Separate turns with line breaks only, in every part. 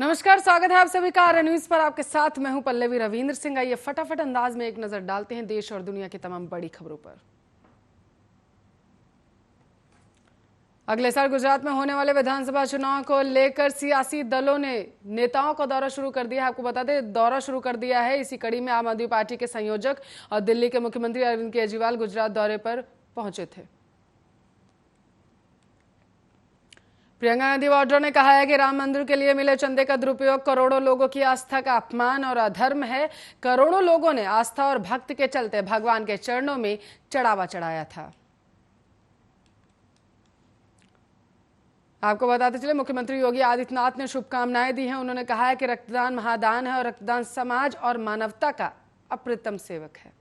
नमस्कार, स्वागत है आप सभी का आर्य न्यूज पर। आपके साथ मैं हूं पल्लवी रविंद्र सिंह। आइए फटाफट अंदाज में एक नजर डालते हैं देश और दुनिया की तमाम बड़ी खबरों पर। अगले साल गुजरात में होने वाले विधानसभा चुनाव को लेकर सियासी दलों ने नेताओं का दौरा शुरू कर दिया है। आपको बता दें, दौरा शुरू कर दिया है। इसी कड़ी में आम आदमी पार्टी के संयोजक और दिल्ली के मुख्यमंत्री अरविंद केजरीवाल गुजरात दौरे पर पहुंचे थे। प्रियंका गांधी वाड्रा ने कहा है कि राम मंदिर के लिए मिले चंदे का दुरुपयोग करोड़ों लोगों की आस्था का अपमान और अधर्म है। करोड़ों लोगों ने आस्था और भक्ति के चलते भगवान के चरणों में चढ़ावा चढ़ाया था। आपको बताते चले, मुख्यमंत्री योगी आदित्यनाथ ने शुभकामनाएं दी हैं। उन्होंने कहा है कि रक्तदान महादान है और रक्तदान समाज और मानवता का अप्रतिम सेवक है।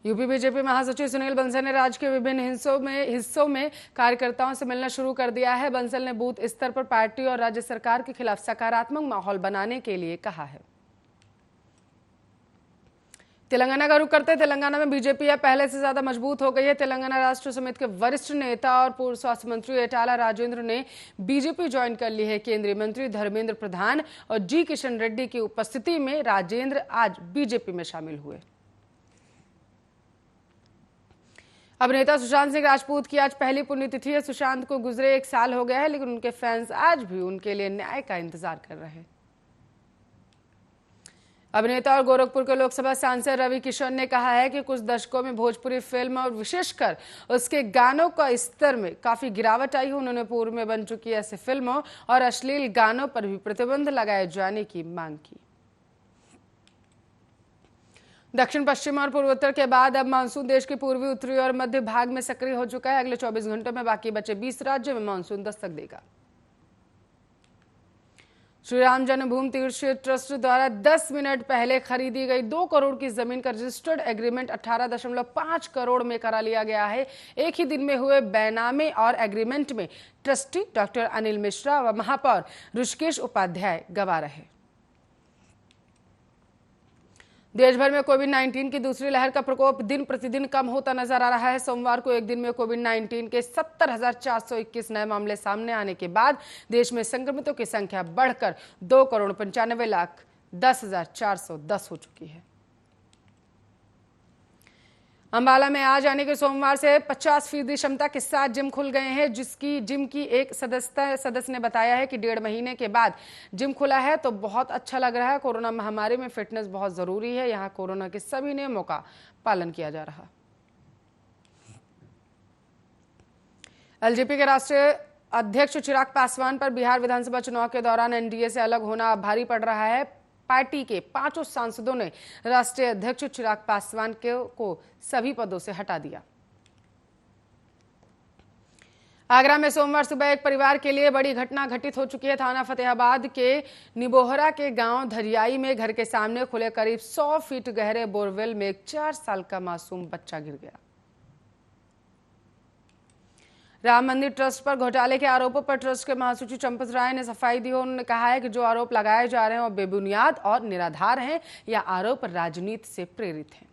यूपी बीजेपी महासचिव सुनील बंसल ने राज्य के विभिन्न हिस्सों में कार्यकर्ताओं से मिलना शुरू कर दिया है। बंसल ने बूथ स्तर पर पार्टी और राज्य सरकार के खिलाफ सकारात्मक माहौल बनाने के लिए कहा है। तेलंगाना का रुख करते तेलंगाना में बीजेपी अब पहले से ज्यादा मजबूत हो गई है। तेलंगाना राष्ट्र समिति के वरिष्ठ नेता और पूर्व स्वास्थ्य मंत्री एटाला राजेंद्र ने बीजेपी ज्वाइन कर ली है। केंद्रीय मंत्री धर्मेंद्र प्रधान और जी किशन रेड्डी की उपस्थिति में राजेंद्र आज बीजेपी में शामिल हुए। अभिनेता सुशांत सिंह राजपूत की आज पहली पुण्यतिथि है। सुशांत को गुजरे 1 साल हो गया है, लेकिन उनके फैंस आज भी उनके लिए न्याय का इंतजार कर रहे हैं। अभिनेता और गोरखपुर के लोकसभा सांसद रवि किशन ने कहा है कि कुछ दशकों में भोजपुरी फिल्म और विशेषकर उसके गानों का स्तर में काफी गिरावट आई है। उन्होंने पूर्व में बन चुकी ऐसे फिल्मों और अश्लील गानों पर भी प्रतिबंध लगाए जाने की मांग की। दक्षिण पश्चिम और पूर्वोत्तर के बाद अब मानसून देश के पूर्वी, उत्तरी और मध्य भाग में सक्रिय हो चुका है। अगले 24 घंटों में बाकी बचे 20 राज्यों में मानसून दस्तक देगा। श्री राम जन्मभूमि तीर्थ क्षेत्र ट्रस्ट द्वारा 10 मिनट पहले खरीदी गई 2 करोड़ की जमीन का रजिस्टर्ड एग्रीमेंट 18.5 करोड़ में करा लिया गया है। एक ही दिन में हुए बैनामे और एग्रीमेंट में ट्रस्टी डॉक्टर अनिल मिश्रा व महापौर ऋषिकेश उपाध्याय गवाह रहे। देश भर में कोविड-19 की दूसरी लहर का प्रकोप दिन प्रतिदिन कम होता नजर आ रहा है। सोमवार को एक दिन में कोविड-19 के 70,421 नए मामले सामने आने के बाद देश में संक्रमितों की संख्या बढ़कर 2,95,10,410 हो चुकी है। अंबाला में आज यानी कि सोमवार से 50% क्षमता के साथ जिम खुल गए हैं। जिम की एक सदस्य ने बताया है कि 1.5 महीने के बाद जिम खुला है तो बहुत अच्छा लग रहा है। कोरोना महामारी में फिटनेस बहुत जरूरी है। यहाँ कोरोना के सभी नियमों का पालन किया जा रहा। एलजेपी के राष्ट्रीय अध्यक्ष चिराग पासवान पर बिहार विधानसभा चुनाव के दौरान एनडीए से अलग होना अब भारी पड़ रहा है। पार्टी के 5 सांसदों ने राष्ट्रीय अध्यक्ष चिराग पासवान को सभी पदों से हटा दिया। आगरा में सोमवार सुबह एक परिवार के लिए बड़ी घटना घटित हो चुकी है। थाना फतेहाबाद के निबोहरा के गांव धरियाई में घर के सामने खुले करीब 100 फीट गहरे बोरवेल में एक 4 साल का मासूम बच्चा गिर गया। राम मंदिर ट्रस्ट पर घोटाले के आरोपों पर ट्रस्ट के महासचिव चंपत राय ने सफाई दी है। उन्होंने कहा है कि जो आरोप लगाए जा रहे हैं वो बेबुनियाद और निराधार हैं या आरोप राजनीति से प्रेरित हैं।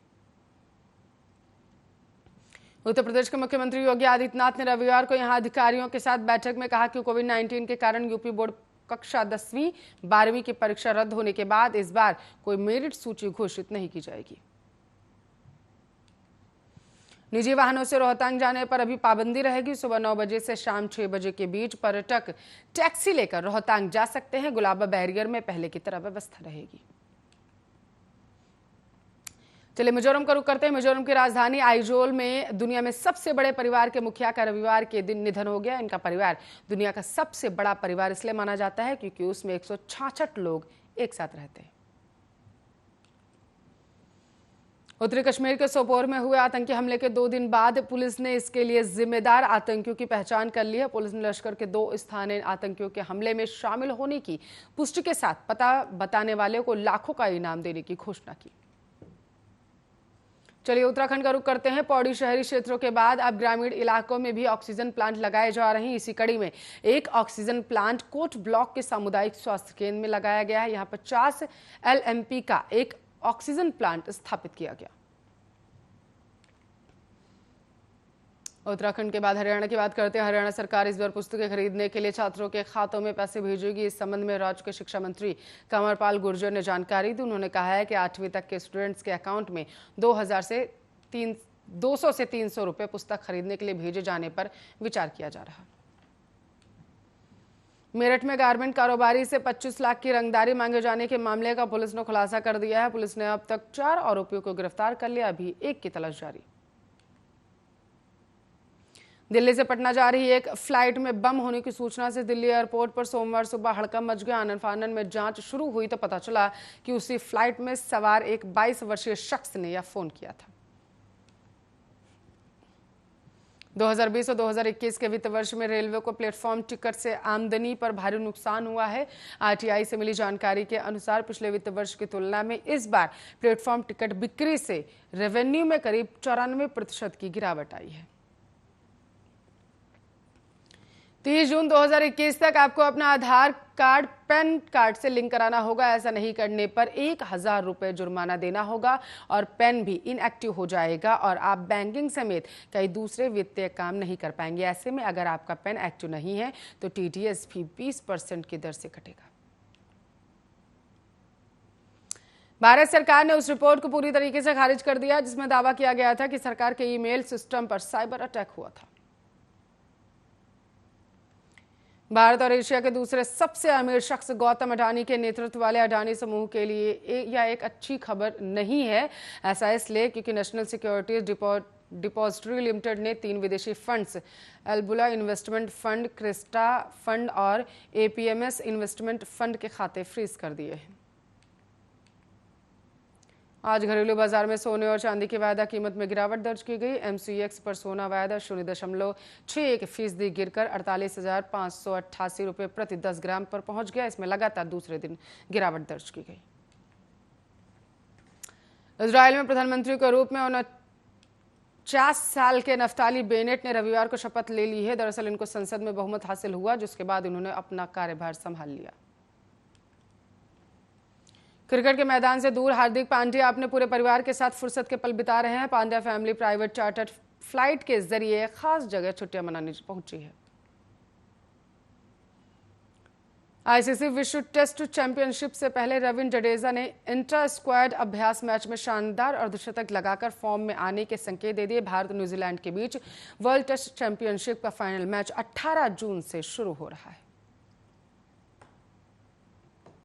उत्तर प्रदेश के मुख्यमंत्री योगी आदित्यनाथ ने रविवार को यहां अधिकारियों के साथ बैठक में कहा कि कोविड-19 के कारण यूपी बोर्ड कक्षा 10वीं 12वीं की परीक्षा रद्द होने के बाद इस बार कोई मेरिट सूची घोषित नहीं की जाएगी। निजी वाहनों से रोहतांग जाने पर अभी पाबंदी रहेगी। सुबह 9 बजे से शाम 6 बजे के बीच पर्यटक टैक्सी लेकर रोहतांग जा सकते हैं। गुलाबा बैरियर में पहले की तरह व्यवस्था रहेगी। चलिए मिजोरम का रुख करते हैं। मिजोरम की राजधानी आइजोल में दुनिया में सबसे बड़े परिवार के मुखिया का रविवार के दिन निधन हो गया। इनका परिवार दुनिया का सबसे बड़ा परिवार इसलिए माना जाता है क्योंकि उसमें 166 लोग एक साथ रहते हैं। उत्तरी कश्मीर के सोपोर में हुए आतंकी हमले के 2 दिन बाद पुलिस ने इसके लिए जिम्मेदार आतंकियों की पहचान कर ली है। पुलिस ने लश्कर के 2 स्थानीय आतंकियों के हमले में शामिल होने की पुष्टि के साथ पता बताने वाले को लाखों का इनाम देने की घोषणा की। चलिए उत्तराखंड का रुख करते हैं। पौड़ी शहरी क्षेत्रों के बाद अब ग्रामीण इलाकों में भी ऑक्सीजन प्लांट लगाए जा रहे हैं। इसी कड़ी में एक ऑक्सीजन प्लांट कोट ब्लॉक के सामुदायिक स्वास्थ्य केंद्र में लगाया गया है। यहाँ 50 LMP का एक ऑक्सीजन प्लांट स्थापित किया गया। उत्तराखंड के बाद हरियाणा की बात करते हैं। हरियाणा सरकार इस बार पुस्तकें खरीदने के लिए छात्रों के खातों में पैसे भेजेगी। इस संबंध में राज्य के शिक्षा मंत्री कंवरपाल गुर्जर ने जानकारी दी। उन्होंने कहा है कि 8वीं तक के स्टूडेंट्स के अकाउंट में 200 से 300 रुपए पुस्तक खरीदने के लिए भेजे जाने पर विचार किया जा रहा है। मेरठ में गारमेंट कारोबारी से 25 लाख की रंगदारी मांगे जाने के मामले का पुलिस ने खुलासा कर दिया है। पुलिस ने अब तक 4 आरोपियों को गिरफ्तार कर लिया, अभी एक की तलाश जारी। दिल्ली से पटना जा रही एक फ्लाइट में बम होने की सूचना से दिल्ली एयरपोर्ट पर सोमवार सुबह हड़कंप मच गया। आनन फानन में जांच शुरू हुई तो पता चला कि उसी फ्लाइट में सवार एक 22 वर्षीय शख्स ने यह फोन किया था। 2020 और 2021 के वित्त वर्ष में रेलवे को प्लेटफॉर्म टिकट से आमदनी पर भारी नुकसान हुआ है। आरटीआई से मिली जानकारी के अनुसार पिछले वित्त वर्ष की तुलना में इस बार प्लेटफॉर्म टिकट बिक्री से रेवेन्यू में करीब 94% की गिरावट आई है। 30 जून 2021 तक आपको अपना आधार कार्ड पैन कार्ड से लिंक कराना होगा। ऐसा नहीं करने पर 1000 रुपये जुर्माना देना होगा और पैन भी इनएक्टिव हो जाएगा और आप बैंकिंग समेत कई दूसरे वित्तीय काम नहीं कर पाएंगे। ऐसे में अगर आपका पैन एक्टिव नहीं है तो टीडीएस भी 20% की दर से कटेगा। भारत सरकार ने उस रिपोर्ट को पूरी तरीके से खारिज कर दिया जिसमें दावा किया गया था कि सरकार के ईमेल सिस्टम पर साइबर अटैक हुआ था। भारत और एशिया के दूसरे सबसे अमीर शख्स गौतम अडानी के नेतृत्व वाले अडानी समूह के लिए यह एक अच्छी खबर नहीं है। ऐसा इसलिए क्योंकि नेशनल सिक्योरिटीज डिपॉजिटरी लिमिटेड ने 3 विदेशी funds Albula investment fund, Cresta fund और एपीएमएस इन्वेस्टमेंट फंड के खाते फ्रीज कर दिए हैं। आज घरेलू बाजार में सोने और चांदी की वायदा कीमत में गिरावट दर्ज की गई। एमसीएक्स पर सोना वायदा 0.61% गिरकर 48,588 रुपये प्रति 10 ग्राम पर पहुंच गया। इसमें लगातार दूसरे दिन गिरावट दर्ज की गई। इजराइल में प्रधानमंत्री के रूप में 49 साल के नफ्ताली बेनेट ने रविवार को शपथ ले ली है। दरअसल इनको संसद में बहुमत हासिल हुआ जिसके बाद उन्होंने अपना कार्यभार संभाल लिया। क्रिकेट के मैदान से दूर हार्दिक पांड्या अपने पूरे परिवार के साथ फुर्सत के पल बिता रहे हैं। Pandya family private chartered flight के जरिए खास जगह छुट्टियां मनाने पहुंची है। आईसीसी विश्व टेस्ट चैंपियनशिप से पहले रविंद्र जडेजा ने इंटर स्क्वाड अभ्यास मैच में शानदार अर्धशतक लगाकर फॉर्म में आने के संकेत दे दिए। भारत और न्यूजीलैंड के बीच वर्ल्ड टेस्ट चैंपियनशिप का फाइनल मैच 18 जून से शुरू हो रहा है।